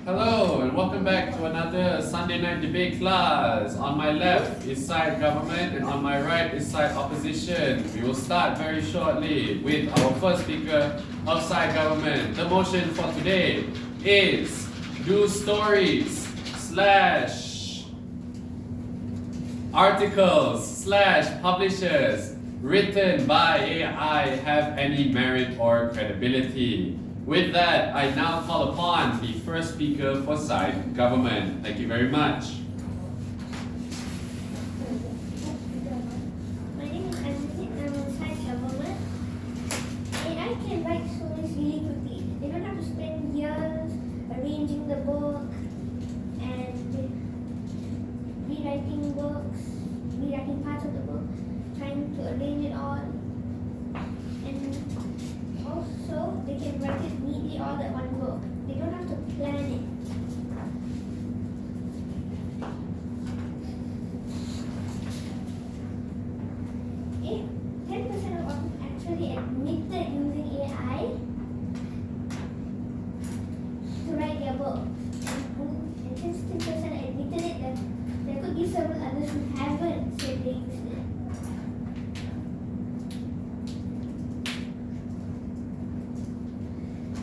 Hello and welcome back to another Sunday night debate class. On my left is side government and on my right is side opposition. We will start very shortly with our first speaker of side government. The motion for today is do stories slash articles slash publishers written by AI have any merit or credibility? With that, I now call upon the first speaker for side government. Thank you very much. My name is Anthony and I'm on side government. AI can write stories really quickly. They don't have to spend years arranging the book and rewriting parts of the book, trying to arrange it all. And also, they can write it neatly all at one go. They don't have to plan it. 10% of authors actually admitted using AI to write their book. And since 10% admitted it, then there could be several others who haven't said they used it.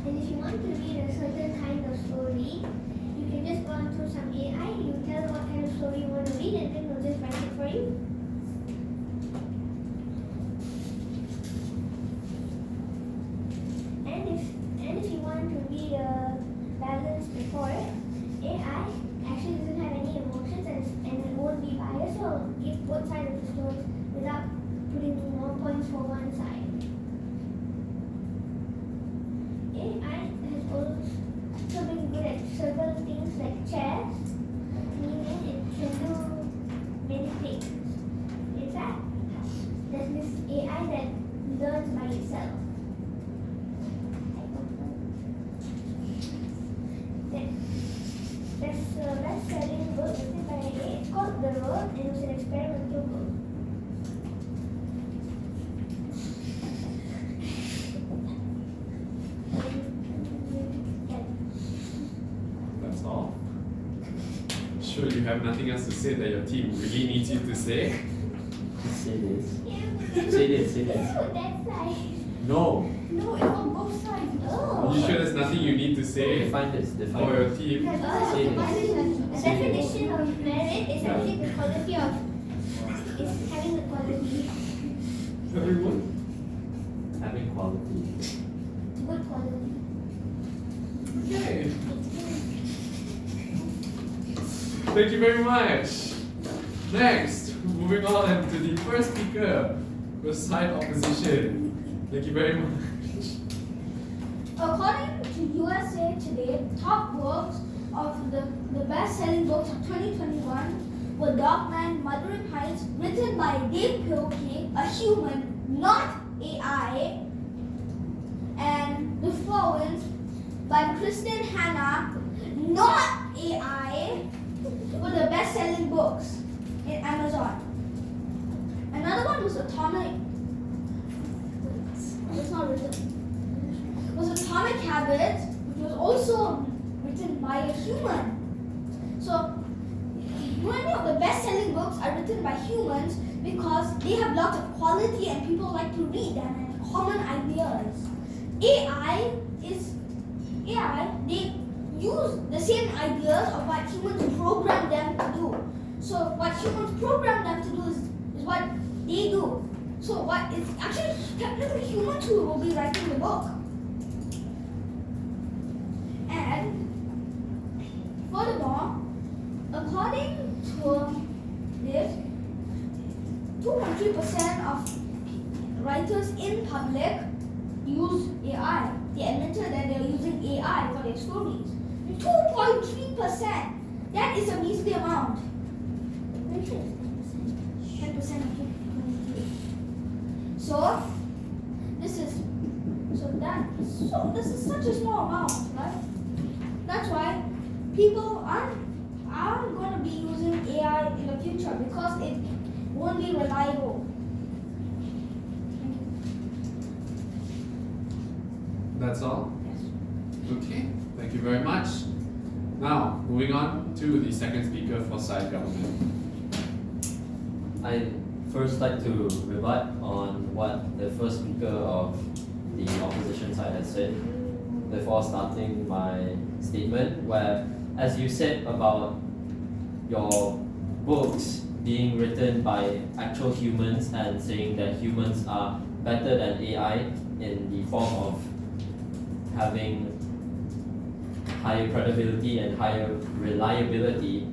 And if you want to read a certain kind of story, you can just go onto some AI, you tell what kind of story you want to read, and then it'll just write it for you. And if you want to read a balanced report, AI actually doesn't have any emotions and it won't be biased, so it'll give both sides of the story without putting more points for one side. AI has also been good at several things like chess, meaning it can do many things. In fact, there's this AI that learns by itself. There's a best-selling book written by AI. It's called The Road and it was an experimental book. That's all. Sure, you have nothing else to say that your team really needs you to say? Say this. Yeah, Say this. it's on that side. No. No, it's on both sides. Oh. You sure there's nothing you need to say Define this. for Define your this. team? The Say definition of merit is actually the quality of is having the quality, Everyone? Having quality. good quality. Okay. Thank you very much. Next, moving on to the first speaker for side opposition. Thank you very much. According to USA Today, top books of the best-selling books of 2021 were Dogman, Wuthering Heights, written by Dave Pilkey, a human, not AI, and The Four Winds by Kristen Hanna, not AI, were the best-selling books in Amazon. Another one was Atomic. It's not written. It was Atomic Habits, which was also written by a human. So, many of the best-selling books are written by humans because they have lots of quality and people like to read them and common ideas. AI, they use the same ideas of what humans program them to do. So what humans program them to do is what they do. So what it's actually technically humans who will be writing the book. And furthermore, according to this, 2.3% of writers in public use AI. They admitted that they're using AI for their stories. 2.3%. That is a measly amount. 10% of 2.3. So this is such a small amount, right? That's why people aren't going to be using AI in the future because it won't be reliable. That's all? Yes. Okay, thank you very much. Now, moving on to the second speaker for side government. I first like to rebut on what the first speaker of the opposition side has said before starting my statement, where, as you said about your books being written by actual humans and saying that humans are better than AI in the form of having higher credibility and higher reliability,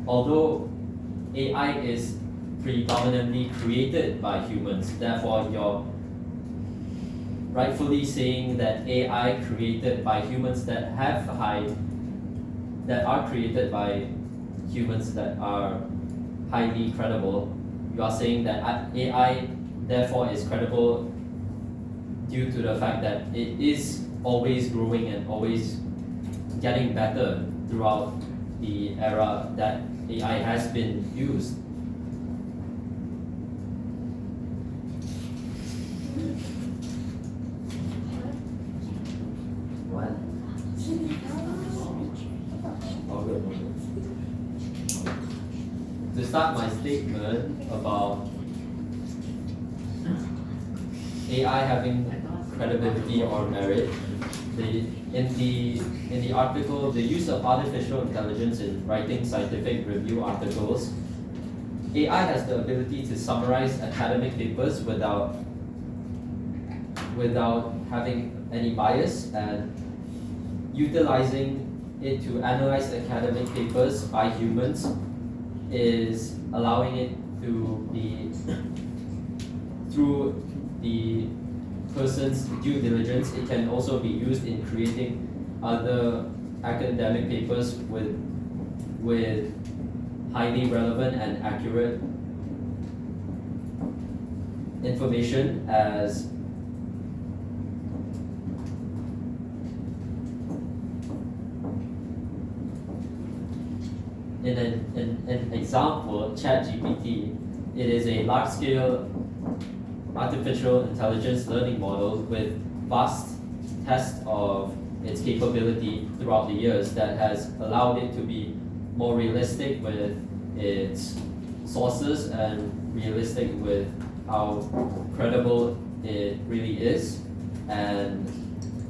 although AI is predominantly created by humans, therefore you're rightfully saying that AI created by humans that are created by humans that are highly credible. You are saying that AI therefore is credible due to the fact that it is always growing and always getting better throughout the era that AI has been used. What? All good, all good. To start my statement about AI having credibility or merit, in the article, the use of artificial intelligence in writing scientific review articles, AI has the ability to summarize academic papers without having any bias, and utilizing it to analyze academic papers by humans is allowing it to be through the person's due diligence. It can also be used in creating other academic papers with highly relevant and accurate information as in an example, ChatGPT. It is a large-scale artificial intelligence learning model with vast tests of its capability throughout the years that has allowed it to be more realistic with its sources and realistic with how credible it really is. And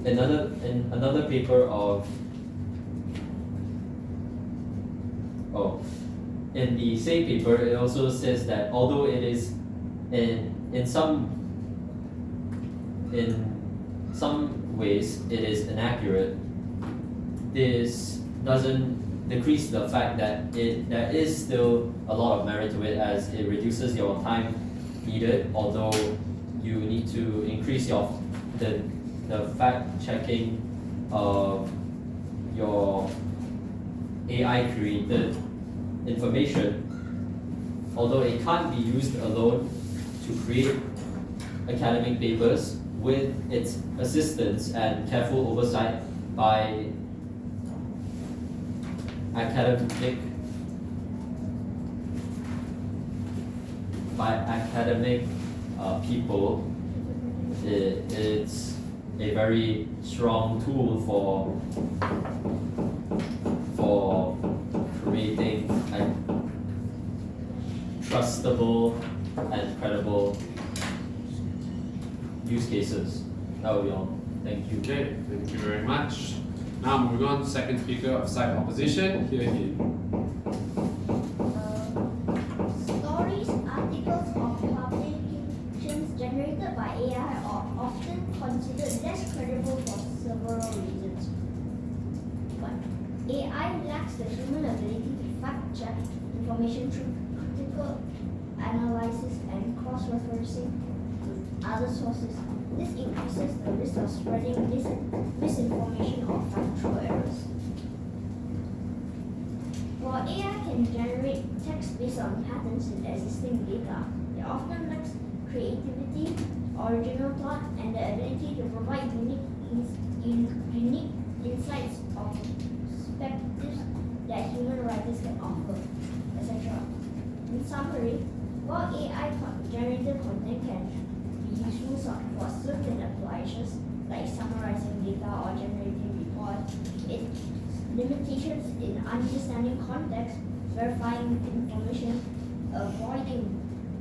in another paper of in the same paper, it also says that although it is in some ways it is inaccurate, this doesn't decrease the fact that there is still a lot of merit to it, as it reduces your time needed, although you need to increase the fact checking of your AI created information. Although it can't be used alone to create academic papers, with its assistance and careful oversight by academic people, it's a very strong tool for creating trustable and credible use cases. That will be all. Thank you. Okay, thank you very much. Now moving on, second speaker of side opposition. Here he. Stories, articles, or publications generated by AI are often considered less credible for several reasons. One, AI lacks the human ability to fact check information through critical analysis and cross-referencing to other sources. This increases the risk of spreading misinformation or factual errors. While AI can generate text based on patterns in existing data, it often lacks creativity, original thought, and the ability to provide unique insights or perspectives that human writers can offer, etc. In summary, while AI-generated content can be useful for certain applications like summarizing data or generating reports, it limitations in understanding context, verifying information, avoiding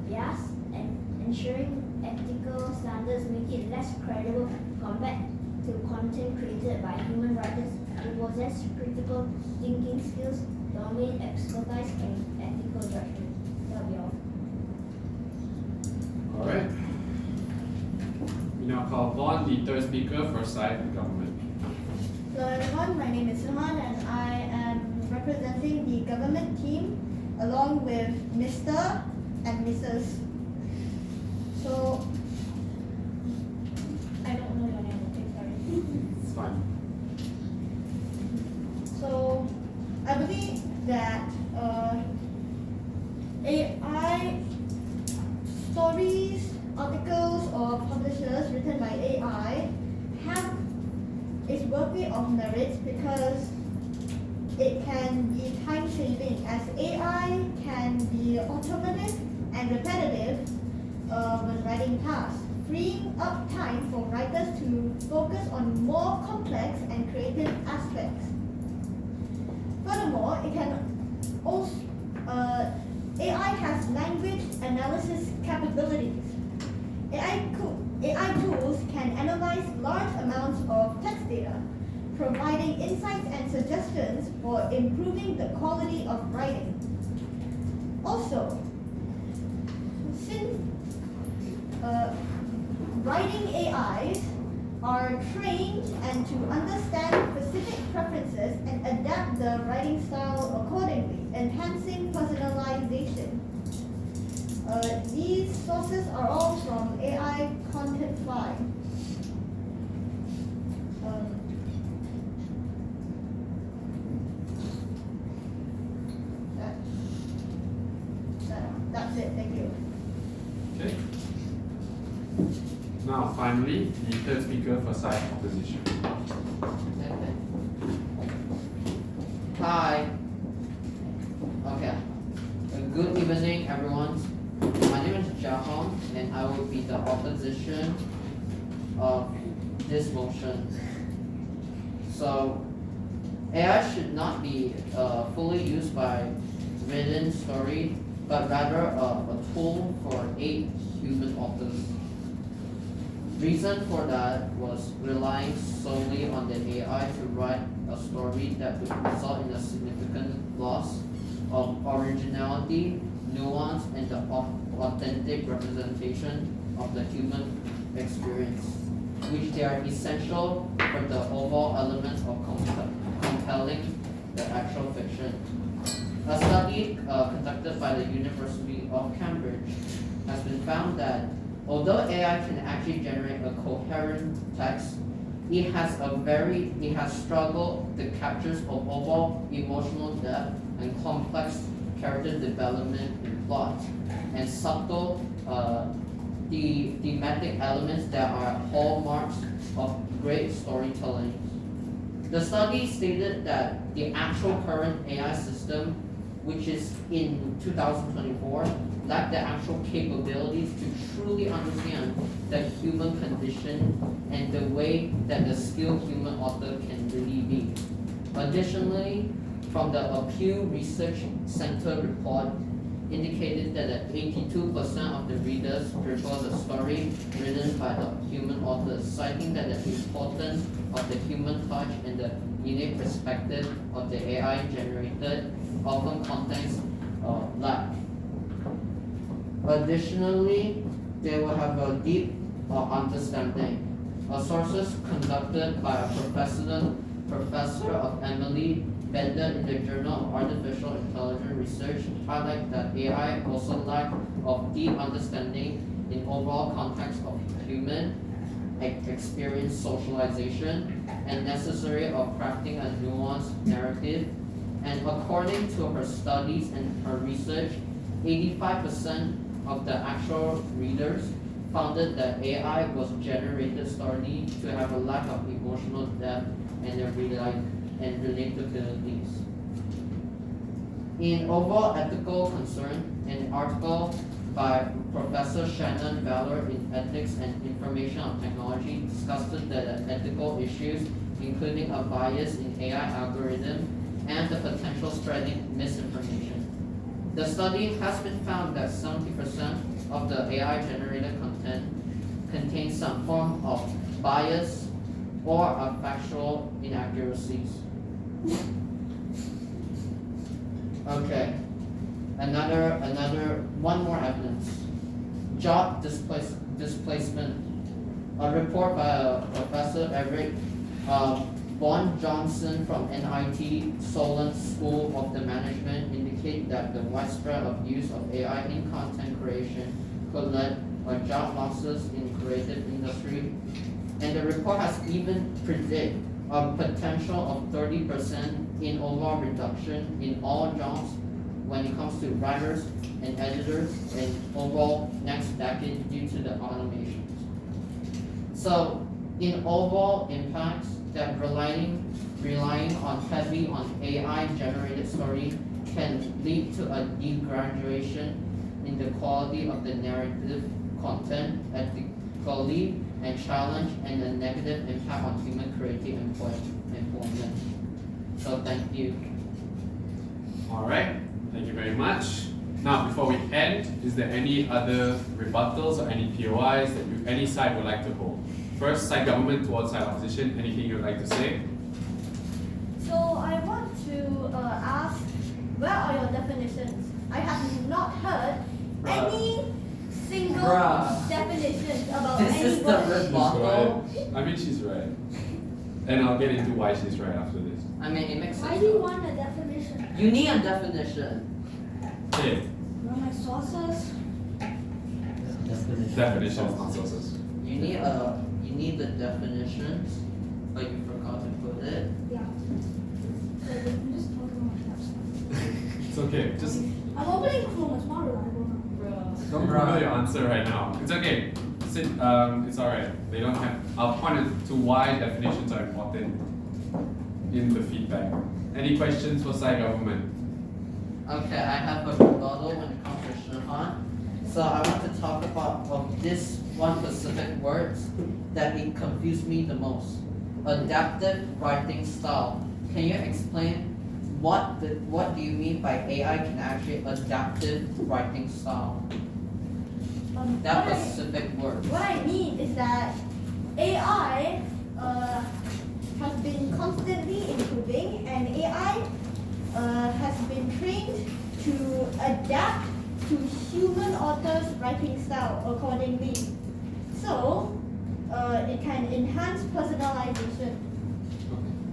bias, and ensuring ethical standards make it less credible compared to content created by human writers who possess critical thinking skills, domain expertise, and ethical judgment. That'll be all. Alright. We now call Vaughn, the third speaker for side government. Hello everyone, my name is Suhan and I am representing the government team along with Mr. and Mrs. So, I don't know your name, okay, sorry. It's fine. So, I believe that AI stories, articles or publishers written by AI is worthy of merit because it can be time saving as AI can be automated and repetitive when writing tasks, freeing up time for writers to focus on more complex and creative aspects. Furthermore, it can also AI has language analysis capabilities. AI tools can analyze large amounts of text data, providing insights and suggestions for improving the quality of writing. Also, since writing AIs are trained and to understand specific preferences and adapt the writing style accordingly, enhancing personalization. These sources are all from AI Content 5. That's it, thank you. Okay. Now, finally, the third speaker for side opposition. Hi. Okay. Good evening, everyone. My name is Jia Hong, and I will be the opposition of this motion. So, AI should not be fully used by written story, but rather a tool for 8 human authors. Reason for that was relying solely on the AI to write a story that would result in a significant loss of originality, nuance, and the authentic representation of the human experience, which they are essential for the overall element of compelling the actual fiction. A study conducted by the University of Cambridge has been found that although AI can actually generate a coherent text, it has struggled to capture overall emotional depth and complex character development in plot, and subtle thematic elements that are hallmarks of great storytelling. The study stated that the actual current AI system, which is in 2024, lack the actual capabilities to truly understand the human condition and the way that the skilled human author can really be. Additionally, from the Pew Research Center report indicated that 82% of the readers prefer the story written by the human author, citing that the importance of the human touch and the unique perspective of the AI generated often contains lack. Additionally, they will have a deep understanding. Sources conducted by a professor of Emily Bender in the Journal of Artificial Intelligence Research highlight that AI also lack of deep understanding in overall context of human experience socialization and necessary of crafting a nuanced narrative. And according to her studies and her research, 85% of the actual readers found that AI was generated story to have a lack of emotional depth and relatabilities. In overall ethical concern, an article by Professor Shannon Valor in Ethics and Information of Technology discussed the ethical issues including a bias in AI algorithm and the potential spreading misinformation. The study has been found that 70% of the AI-generated content contains some form of bias or of factual inaccuracies. Okay, one more evidence. Job displacement. A report by Professor Eric Von Johnson from MIT Solon School of the Management indicate that the widespread of use of AI in content creation could lead to job losses in creative industry. And the report has even predict a potential of 30% in overall reduction in all jobs when it comes to writers and editors and overall next decade due to the automations. So in overall impacts that relying heavy on AI generated story can lead to a degradation in the quality of the narrative content ethically and challenge and a negative impact on human creative employment. So thank you. Alright, thank you very much. Now, before we end, is there any other rebuttals or any POIs that any side would like to hold? First, side government towards side opposition, anything you'd like to say? So I want to ask, where are your definitions? I have not heard any single definitions about This any is the word. rebuttal. I mean, she's right. And I'll get into why she's right after this. I mean, it makes Why sense. do you want a definition? You need a definition. Okay, Where are my sources? definitions, not sources. You need the definitions, but you forgot to put it. Yeah. So I'm just talking about stuff. It's okay, just I'm opening Chrome, it's not reliable now. don't Google your answer right now. It's okay. It's alright. They don't have. I'll point to why definitions are important in the feedback. Any questions for side government? Okay, I have a rebuttal when it comes to Shihan. So I want to talk about this one specific word that it confused me the most. Adaptive writing style. Can you explain what do you mean by AI can actually adaptive writing style? That specific word. What I mean is that AI has been constantly improving, and AI has been trained to adapt to human authors' writing style accordingly. So it can enhance personalization.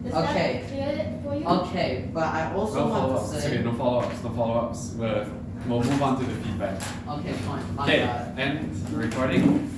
Does Okay. that clear it for you? Okay, but I also No want follow-ups. to It's say. okay, no follow-ups, no follow-ups. We'll move on to the feedback. Okay, fine. My Okay, bad. end the recording.